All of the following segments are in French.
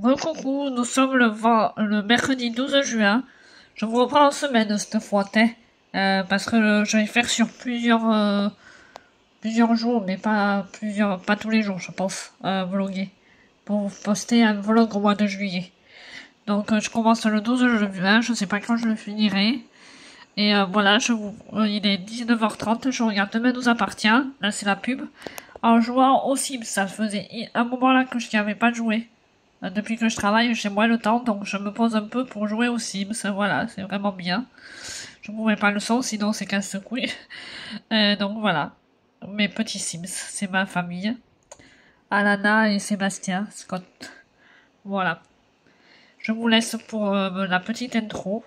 Coucou, nous sommes le mercredi 12 juin. Je vous reprends en semaine cette fois, parce que je vais faire sur plusieurs jours, mais pas tous les jours, je pense, vloguer. Pour poster un vlog au mois de juillet. Donc je commence le 12 juin, je sais pas quand je le finirai. Et voilà, il est 19h30, je regarde Demain nous appartient, là c'est la pub. En jouant aux Sims, ça faisait un moment là que je n'y avais pas joué. Depuis que je travaille, j'ai moins le temps, donc je me pose un peu pour jouer aux Sims. Voilà, c'est vraiment bien. Je ne mets pas le son, sinon c'est casse-couille. Donc voilà, mes petits Sims, c'est ma famille. Alana et Sébastien, Scott. Voilà. Je vous laisse pour la petite intro.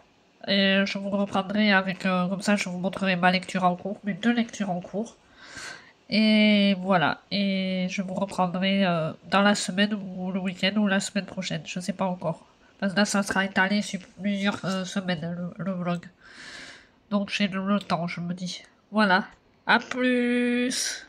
Et je vous reprendrai avec, comme ça je vous montrerai ma lecture en cours, mes deux lectures en cours. Et voilà, et je vous reprendrai dans la semaine ou le week-end ou la semaine prochaine, je sais pas encore. Parce que là, ça sera étalé sur plusieurs semaines, le vlog. Donc j'ai le temps, je me dis. Voilà, à plus!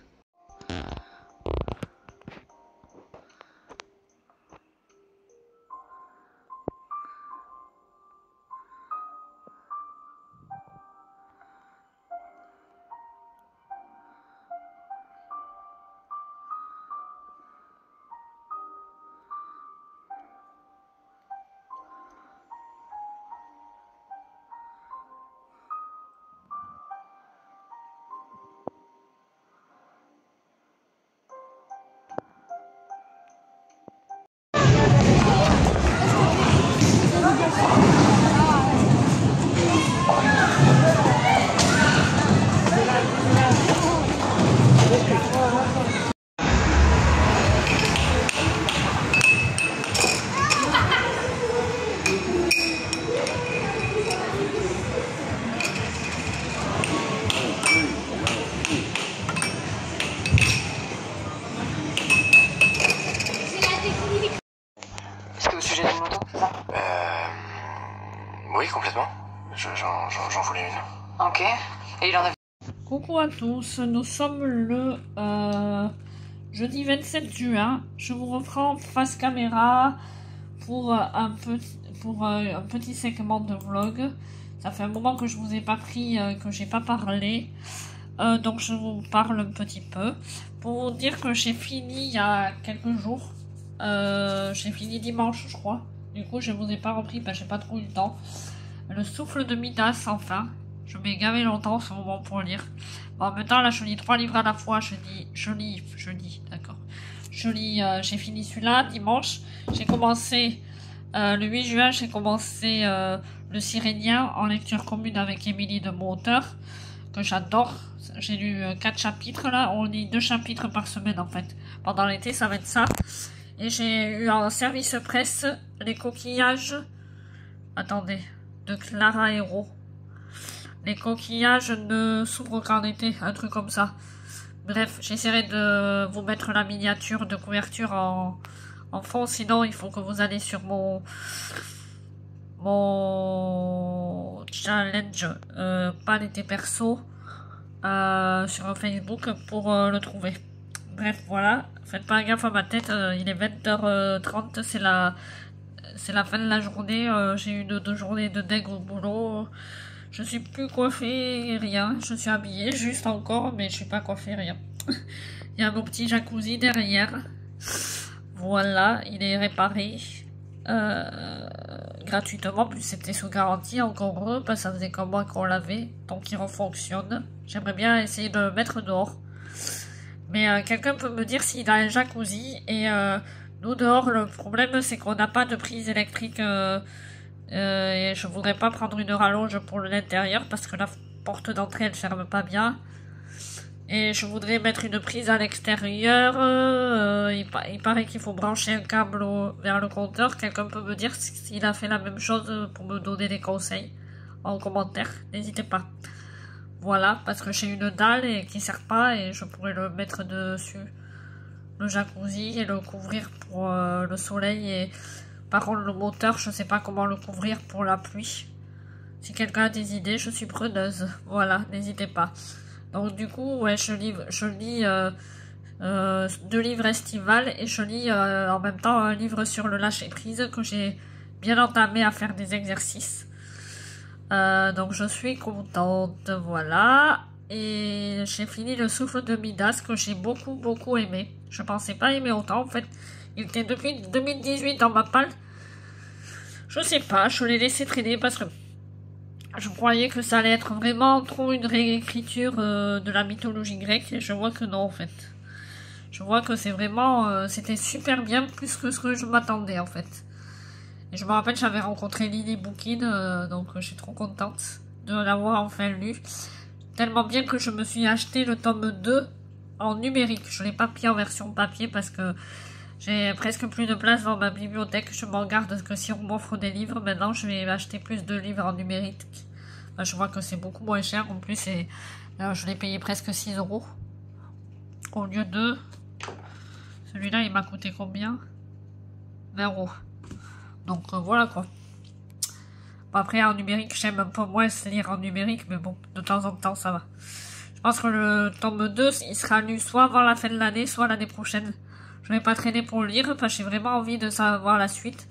Est-ce que au sujet d'une moto, c'est ça? Oui, complètement. J'en voulais une. Ok. Et il en a... Coucou à tous, nous sommes le jeudi 27 juin. Je vous reprends face caméra pour un petit segment de vlog. Ça fait un moment que je vous ai pas pris, que j'ai pas parlé. Donc je vous parle un petit peu. Pour vous dire que j'ai fini il y a quelques jours. J'ai fini dimanche, je crois. Du coup, je vous ai pas repris parce que j'ai pas trop eu le temps. Le souffle de Midas, enfin. Je m'ai gavé longtemps ce moment pour lire. Bon, en même temps, là, je lis 3 livres à la fois. Je lis, d'accord. J'ai fini celui-là dimanche. J'ai commencé, le 8 juin, j'ai commencé Le Cyrénien en lecture commune avec Émilie de mon auteur, que j'adore. J'ai lu 4 chapitres là. On lit 2 chapitres par semaine en fait. Pendant l'été, ça va être ça. Et j'ai eu en service presse Les coquillages. Attendez. De Clara Hérault. Les coquillages ne s'ouvrent qu'en été, un truc comme ça. Bref, j'essaierai de vous mettre la miniature de couverture en fond, sinon il faut que vous allez sur mon challenge, pas l'été perso, sur Facebook pour le trouver. Bref, voilà, faites pas gaffe à ma tête, il est 20h30, c'est la fin de la journée, j'ai eu 2 journées de deg au boulot. Je suis plus coiffée, rien. Je suis habillée juste encore, mais je suis pas coiffée, rien. Il y a mon petit jacuzzi derrière. Voilà, il est réparé gratuitement, plus c'était sous garantie, encore heureux, parce que ça faisait comme moi qu'on l'avait, donc il refonctionne. J'aimerais bien essayer de le mettre dehors. Mais quelqu'un peut me dire s'il a un jacuzzi, et nous dehors, le problème c'est qu'on n'a pas de prise électrique. Et je voudrais pas prendre une rallonge pour l'intérieur parce que la porte d'entrée elle ferme pas bien. Et je voudrais mettre une prise à l'extérieur. Il paraît qu'il faut brancher un câble vers le compteur. Quelqu'un peut me dire s'il a fait la même chose pour me donner des conseils en commentaire. N'hésitez pas. Voilà, parce que j'ai une dalle et qui sert pas et je pourrais le mettre dessus. Le jacuzzi et le couvrir pour le soleil et... Par contre, le moteur, je sais pas comment le couvrir pour la pluie. Si quelqu'un a des idées, je suis preneuse. Voilà, n'hésitez pas. Donc du coup, ouais, je lis 2 livres estivales et je lis en même temps un livre sur le lâcher prise que j'ai bien entamé à faire des exercices. Donc je suis contente, voilà. Et j'ai fini le souffle de Midas que j'ai beaucoup aimé. Je pensais pas aimer autant en fait. Il était depuis 2018 dans ma palle. Je sais pas, je l'ai laissé traîner parce que je croyais que ça allait être vraiment trop une réécriture de la mythologie grecque et je vois que non en fait. Je vois que c'est vraiment, c'était super bien plus que ce que je m'attendais en fait. Et je me rappelle, j'avais rencontré Lily Bookin, donc je suis trop contente de l'avoir enfin lu. Tellement bien que je me suis acheté le tome 2 en numérique. Je ne l'ai pas pris en version papier parce que j'ai presque plus de place dans ma bibliothèque. Je m'en garde que si on m'offre des livres, maintenant je vais acheter plus de livres en numérique. Enfin, je vois que c'est beaucoup moins cher en plus et je l'ai payé presque 6 € au lieu de... Celui-là il m'a coûté combien? 20 €. Donc voilà quoi. Bon, après en numérique j'aime un peu moins lire en numérique mais bon de temps en temps ça va. Je pense que le tome 2 il sera lu soit avant la fin de l'année soit l'année prochaine. Je vais pas traîner pour le lire parce que j'ai vraiment envie de savoir la suite.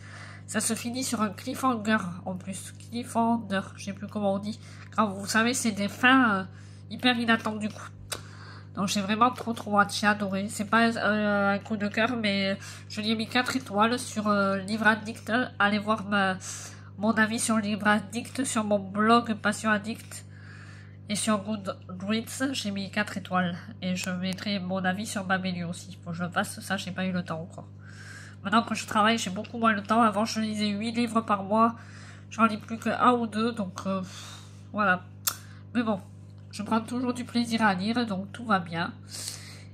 Ça se finit sur un cliffhanger en plus. Cliffhanger, je sais plus comment on dit. Quand vous savez c'est des fins hyper inattendues quoi. Donc j'ai vraiment trop hâte, j'ai adoré. C'est pas un coup de cœur, mais je lui ai mis 4 étoiles sur Livre Addict. Allez voir mon avis sur Livre Addict sur mon blog Passion Addict. Et sur Goodreads, j'ai mis 4 étoiles. Et je mettrai mon avis sur Babelio aussi. Faut que je fasse ça, j'ai pas eu le temps encore. Maintenant que je travaille, j'ai beaucoup moins le temps. Avant, je lisais 8 livres par mois. J'en lis plus que 1 ou 2, donc voilà. Mais bon. Je prends toujours du plaisir à lire, donc tout va bien.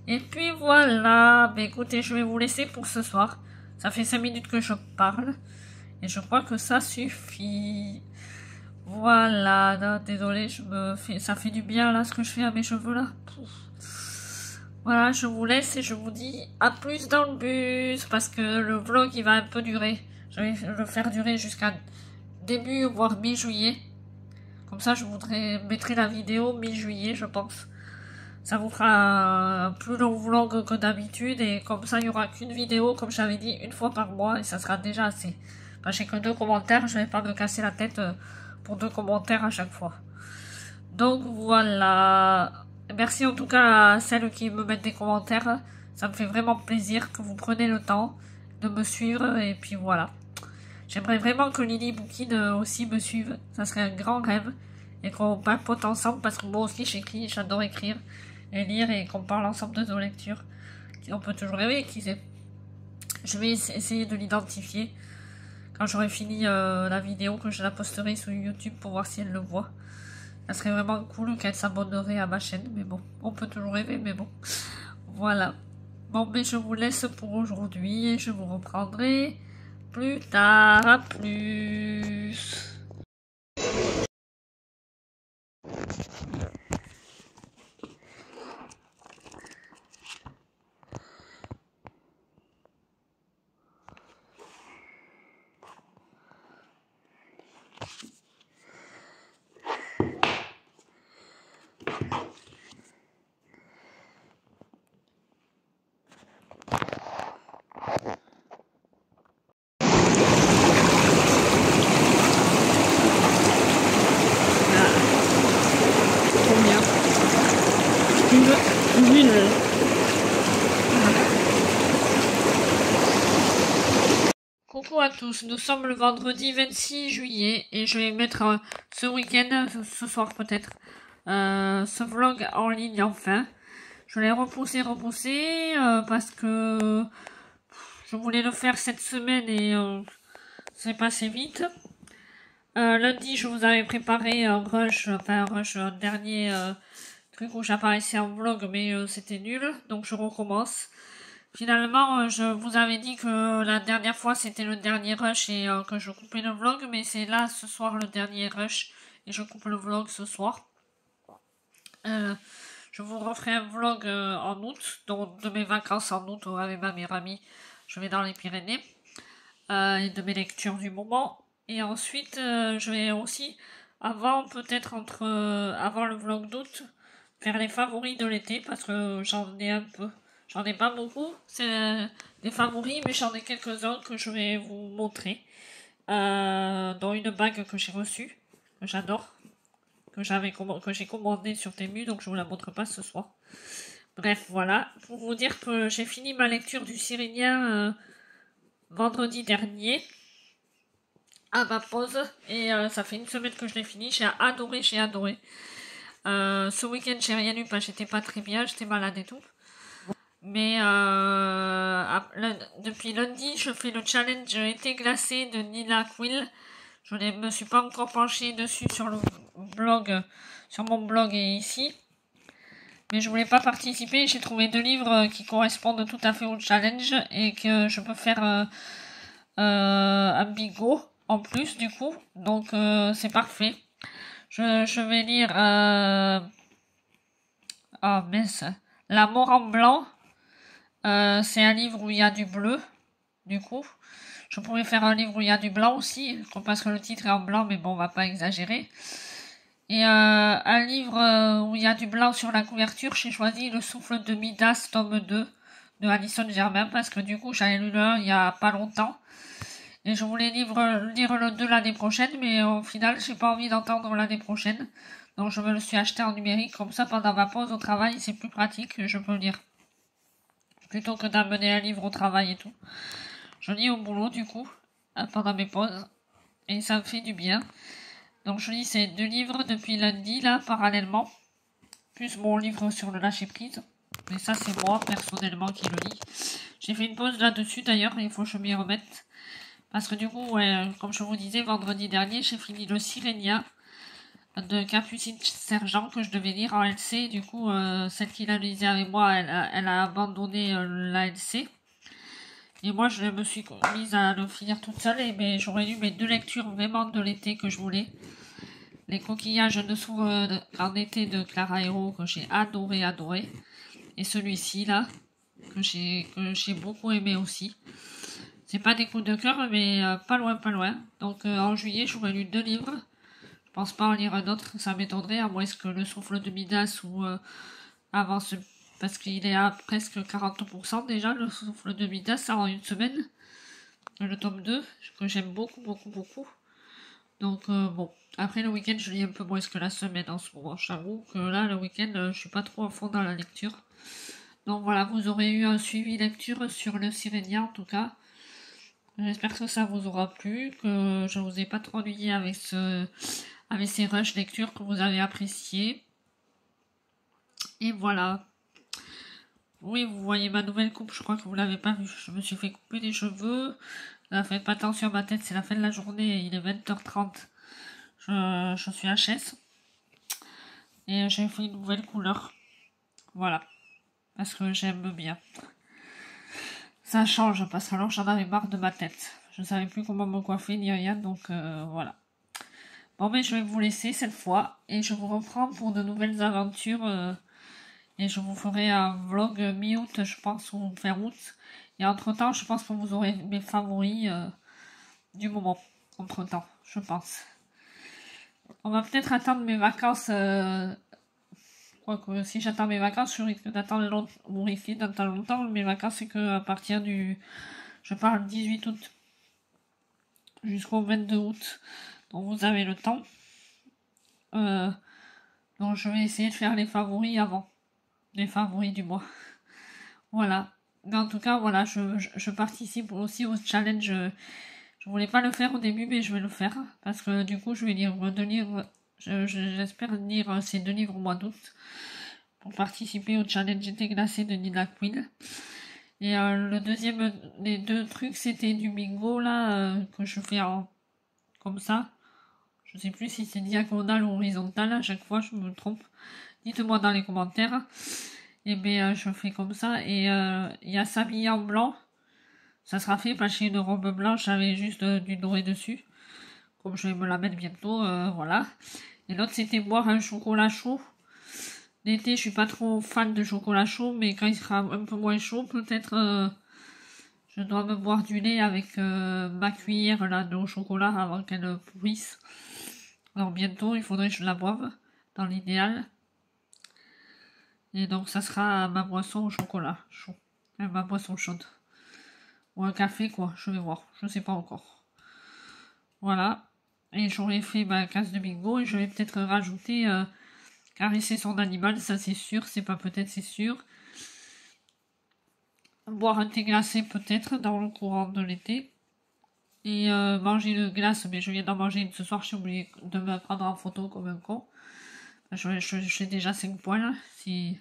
Et puis voilà, bah écoutez, je vais vous laisser pour ce soir. Ça fait 5 minutes que je parle. Et je crois que ça suffit. Voilà, non, désolé, ça fait du bien là, ce que je fais à mes cheveux là. Voilà, je vous laisse et je vous dis à plus dans le bus. Parce que le vlog, il va un peu durer. Je vais le faire durer jusqu'à début, voire mi-juillet. Comme ça, je mettrai la vidéo mi-juillet, je pense. Ça vous fera un plus long vlog que d'habitude. Et comme ça, il n'y aura qu'une vidéo, comme j'avais dit, une fois par mois. Et ça sera déjà assez. Quand j'ai que 2 commentaires, je ne vais pas me casser la tête pour 2 commentaires à chaque fois. Donc voilà. Merci en tout cas à celles qui me mettent des commentaires. Ça me fait vraiment plaisir que vous preniez le temps de me suivre. Et puis voilà. J'aimerais vraiment que Lily Bookin aussi me suive. Ça serait un grand rêve. Et qu'on papote ensemble parce que moi aussi j'écris, j'adore écrire et lire et qu'on parle ensemble de nos lectures. On peut toujours rêver, qui sait. Je vais essayer de l'identifier quand j'aurai fini la vidéo, que je la posterai sur YouTube pour voir si elle le voit. Ça serait vraiment cool qu'elle s'abonnerait à ma chaîne. Mais bon, on peut toujours rêver, mais bon. Voilà. Bon, mais je vous laisse pour aujourd'hui et je vous reprendrai plus tard. À plus. Coucou à tous, nous sommes le vendredi 26 juillet et je vais mettre ce week-end, ce soir peut-être, ce vlog en ligne enfin. Je l'ai repoussé parce que je voulais le faire cette semaine et c'est passé vite. Lundi, je vous avais préparé un rush, un dernier truc où j'apparaissais en vlog, mais c'était nul, donc je recommence. Finalement, je vous avais dit que la dernière fois c'était le dernier rush et que je coupais le vlog, mais c'est là ce soir le dernier rush et je coupe le vlog ce soir. Je vous referai un vlog en août, donc de mes vacances en août avec ma meilleure amie. Je vais dans les Pyrénées et de mes lectures du moment. Et ensuite, je vais aussi, avant le vlog d'août, faire les favoris de l'été parce que j'en ai un peu. J'en ai pas beaucoup, c'est des favoris, mais j'en ai quelques-uns que je vais vous montrer. Dont une bague que j'ai reçue, que j'adore, que j'ai commandé sur Temu, donc je vous la montre pas ce soir. Bref, voilà, pour vous dire que j'ai fini ma lecture du Cyrénien vendredi dernier, à ma pause, et ça fait une semaine que je l'ai fini, j'ai adoré, j'ai adoré. Ce week-end, j'ai rien lu parce que j'étais pas très bien, j'étais malade et tout. Mais depuis lundi, je fais le challenge été glacé de Nina Quill. Je ne me suis pas encore penchée dessus sur le blog, sur mon blog et ici. Mais je voulais pas participer. J'ai trouvé 2 livres qui correspondent tout à fait au challenge et que je peux faire un bigot en plus du coup. Donc c'est parfait. Je vais lire oh mince, La mort en blanc. C'est un livre où il y a du bleu, du coup. Je pourrais faire un livre où il y a du blanc aussi, parce que le titre est en blanc, mais bon, on va pas exagérer. Et un livre où il y a du blanc sur la couverture, j'ai choisi Le souffle de Midas, tome 2, de Alison Germain, parce que du coup, j'avais lu le 1 il y a pas longtemps. Et je voulais lire le 2 l'année prochaine, mais au final, j'ai pas envie d'entendre l'année prochaine. Donc je me le suis acheté en numérique, comme ça, pendant ma pause au travail, c'est plus pratique, je peux lire. Plutôt que d'amener un livre au travail et tout. Je lis au boulot, du coup, pendant mes pauses. Et ça me fait du bien. Donc je lis ces 2 livres depuis lundi, là, parallèlement. Plus mon livre sur le lâcher-prise. Mais ça, c'est moi, personnellement, qui le lis. J'ai fait une pause là-dessus, d'ailleurs, il faut que je m'y remette. Parce que du coup, ouais, comme je vous disais, vendredi dernier, j'ai fini le Cyrénia de Capucine Sergent que je devais lire en LC. Du coup, celle qui l'a lisé avec moi, elle a abandonné la LC. Et moi, je me suis mise à le finir toute seule, mais j'aurais lu mes 2 lectures vraiment de l'été que je voulais. Les coquillages dessous en été de Clara Hérault, que j'ai adoré. Et celui-ci, là, que j'ai beaucoup aimé aussi. C'est pas des coups de cœur, mais pas loin. Donc en juillet, j'aurais lu 2 livres. Je pense pas en lire un autre, ça m'étonnerait, à moins que Le souffle de Midas ou avance, parce qu'il est à presque 40% déjà, Le souffle de Midas, en une semaine. Le tome 2, que j'aime beaucoup. Donc bon, après le week-end, je lis un peu moins que la semaine en ce moment. J'avoue que là, le week-end, je suis pas trop à fond dans la lecture. Donc voilà, vous aurez eu un suivi lecture sur le Cyrénien en tout cas. J'espère que ça vous aura plu, que je vous ai pas trop ennuyé avec ces rushs lecture que vous avez apprécié. Et voilà. Oui, vous voyez ma nouvelle coupe, je crois que vous l'avez pas vu. Je me suis fait couper les cheveux. Faites pas attention à ma tête, c'est la fin de la journée, il est 20h30. Je suis HS. Et j'ai fait une nouvelle couleur. Voilà. Parce que j'aime bien. Ça change, parce que alors j'en avais marre de ma tête. Je ne savais plus comment me coiffer ni rien, donc voilà. Bon, mais je vais vous laisser cette fois, et je vous reprends pour de nouvelles aventures. Et je vous ferai un vlog mi-août, je pense, ou fin août. Et entre-temps, je pense que vous aurez mes favoris du moment. Entre-temps, je pense. On va peut-être attendre mes vacances. Quoique, si j'attends mes vacances, je risque d'attendre longtemps. Mes vacances, c'est que à partir du... Je parle 18 août. Jusqu'au 22 août. Donc vous avez le temps. Donc je vais essayer de faire les favoris avant. Les favoris du mois. Voilà. Mais en tout cas, voilà, je participe aussi au challenge. Je voulais pas le faire au début, mais je vais le faire. Parce que du coup, je vais lire 2 livres. J'espère lire ces 2 livres au mois d'août. Pour participer au challenge été glacé de Nina Quill. Et le deuxième, les 2 trucs, c'était du bingo, là, que je fais comme ça. Je sais plus si c'est diagonal ou horizontal, à chaque fois, je me trompe. Dites-moi dans les commentaires. Et bien, je fais comme ça. Et il y a s'habiller en blanc. Ça sera fait parce que j'ai une robe blanche avec juste du doré dessus. Comme je vais me la mettre bientôt, voilà. Et l'autre, c'était boire un chocolat chaud. L'été, je suis pas trop fan de chocolat chaud, mais quand il sera un peu moins chaud, peut-être je dois me boire du lait avec ma cuillère là, de chocolat avant qu'elle pourrisse. Alors bientôt, il faudrait que je la boive, dans l'idéal. Et donc ça sera ma boisson au chocolat chaud. Ma boisson chaude. Ou un café quoi, je vais voir. Je sais pas encore. Voilà. Et j'aurais fait ma case de bingo et je vais peut-être rajouter caresser son animal, ça c'est sûr, c'est pas peut-être, c'est sûr. Boire un thé glacé peut-être dans le courant de l'été. Et manger une glace, mais je viens d'en manger une ce soir, j'ai oublié de me prendre en photo comme un con. J'ai déjà 5 points là, si...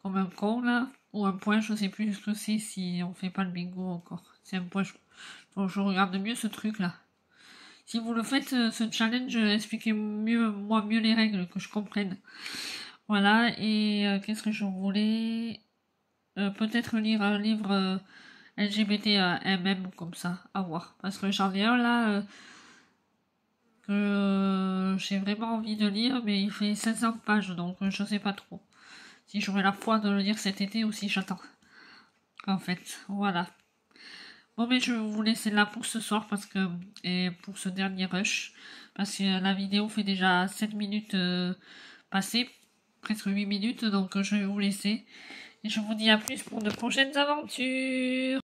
comme un con là. Ou un point, je sais plus ce que c'est si on fait pas le bingo encore. C'est un point, je regarde mieux ce truc là. Si vous le faites, ce challenge, expliquez moi mieux les règles, que je comprenne. Voilà, et qu'est-ce que je voulais peut-être lire un livre LGBT MM comme ça, à voir. Parce que j'en ai un là que j'ai vraiment envie de lire, mais il fait 500 pages, donc je sais pas trop. Si j'aurai la foi de le lire cet été ou si j'attends. En fait, voilà. Bon, mais je vais vous laisser là pour ce soir parce que et pour ce dernier rush parce que la vidéo fait déjà 7 minutes passées, presque 8 minutes, donc je vais vous laisser et je vous dis à plus pour de prochaines aventures.